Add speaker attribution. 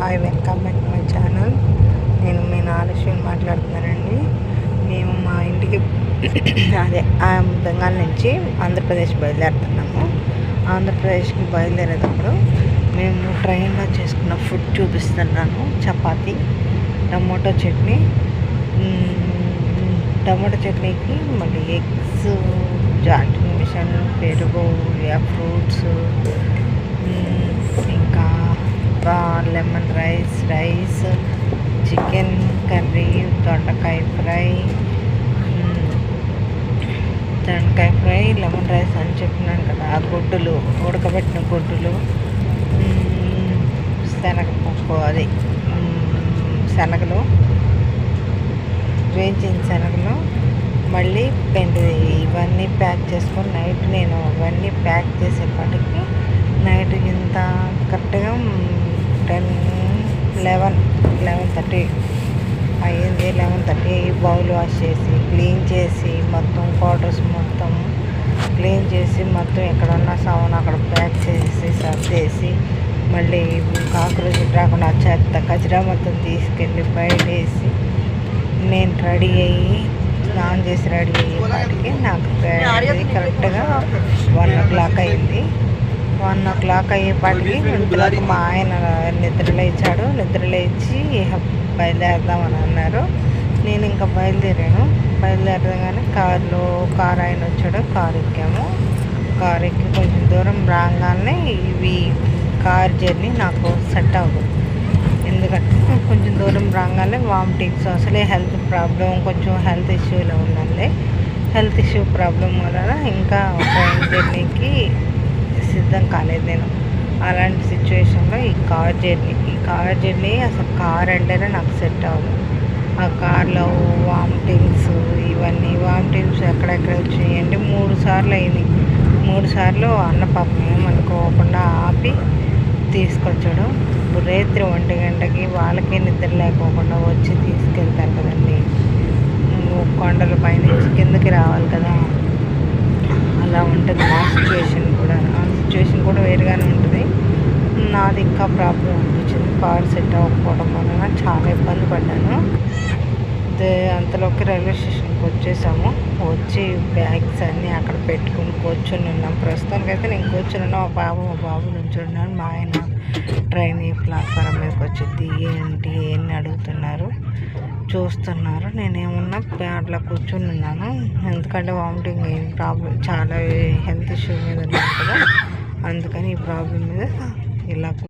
Speaker 1: Hi, welcome back to my channel. నేను మీ నాగలక్ష్మి మాట్లాడుతున్నానండి. మేము మా ఇంటికి అదే బెంగాల్ నుంచి ఆంధ్రప్రదేశ్ బయలుదేరుతున్నాము. ఆంధ్రప్రదేశ్కి బయలుదేరేటప్పుడు మేము ట్రైన్లో చేసుకున్న ఫుడ్ చూపిస్తున్నాను. చపాతీ, టమోటో చట్నీకి మళ్ళీ ఎగ్స్, జాయింట్ మిషన్, పెరుగు, ఫ్రూట్స్, ఇంకా లెమన్ రైస్, చికెన్ కర్రీ, దొండకాయ ఫ్రై, లెమన్ రైస్ అని చెప్పినాను కదా. గుడ్డులు, ఉడకబెట్టిన గుడ్డులు, శనగపప్పు, అది శనగలు, వేయించిన శనగలు, మళ్ళీ ఇవన్నీ ప్యాక్ చేసుకొని నైట్ నేను ఇవన్నీ ప్యాక్ చేసేప్పటికి నైట్ ఇంత కరెక్ట్గా 11:30 అయ్యింది. 11:30 బౌల్ వాష్ చేసి క్లీన్ చేసి మొత్తం క్వార్టర్స్ మొత్తం క్లీన్ చేసి మొత్తం ఎక్కడున్న సామాను అక్కడ ప్యాక్ చేసి సర్దేసి మళ్ళీ కాక్రోచ్ రాకుండా చెత్త కచరా మొత్తం తీసుకెళ్ళి బయటేసి నేను రెడీ అయ్యి స్నానం చేసి రెడీ అయ్యేపాటికి నాకు కరెక్ట్గా 1 o'clock అయింది. 1 o'clock అయ్యేపాటికి ఇంతలోకి మా ఆయన నిద్రలేచాడు. నిద్రలేచి బయలుదేరదామని అన్నారు. నేను ఇంకా బయలుదేరగానే కారు ఆయన వచ్చాడు. కారు ఎక్కాము. కారు ఎక్కి కొంచెం దూరం రాగానే ఇవి కార్ జర్నీ నాకు సెట్ అవ్వదు. ఎందుకంటే కొంచెం దూరం రాగానే వామిటింగ్స్, అసలే హెల్త్ ప్రాబ్లం, కొంచెం హెల్త్ ఇష్యూలో ఉందండి. హెల్త్ ఇష్యూ ప్రాబ్లం వలన ఇంకా ట్రైన్ జర్నీకి సిద్ధం కాలేదు నేను. అలాంటి సిచ్యువేషన్లో ఈ కార్ జర్నీ అసలు కార్ అంటేనే నాకు సెట్ అవ్వదు. ఆ కార్లో వామిటింగ్స్, వామిటింగ్స్ ఎక్కడెక్కడ వచ్చాయంటే 3 సార్లు అయింది. 3 సార్లు అన్న పాపం ఏమనుకోకుండా ఆపి తీసుకొచ్చాడు. రాత్రి 1 గంటకి వాళ్ళకే నిద్ర లేకోకుండా వచ్చి తీసుకెళ్తారు కదండి. కొండల పైనుంచి కిందకి రావాలి కదా, అలా ఉంటుంది నా సిచ్యువేషన్ కూడా వేరుగానే ఉంటుంది. నాది ఇంకా ప్రాబ్లం అనిపించింది. కార్ సెట్ అవ్వకపోవడం వలన చాలా ఇబ్బంది పడ్డాను. అంతలోకి రైల్వే స్టేషన్కి వచ్చేసాము. వచ్చి బ్యాగ్స్ అన్నీ అక్కడ పెట్టుకుని కూర్చొని ఉన్నాం. ప్రస్తుతానికైతే నేను కూర్చొని ఉన్నా. మా బాబు నుంచున్నాను. మా ఆయన ట్రైన్ ప్లాట్ఫారం మీదకి వచ్చి ఏంటి అడుగుతున్నారు, చూస్తున్నారు. నేనేమన్నా అట్లా కూర్చొని ఉన్నాను. ఎందుకంటే వామిటింగ్ ఏం ప్రాబ్లం, చాలా హెల్త్ ఇష్యూ మీద ఉన్నాను కదా, అందుకని ఈ ప్రాబ్లం మీద ఇలా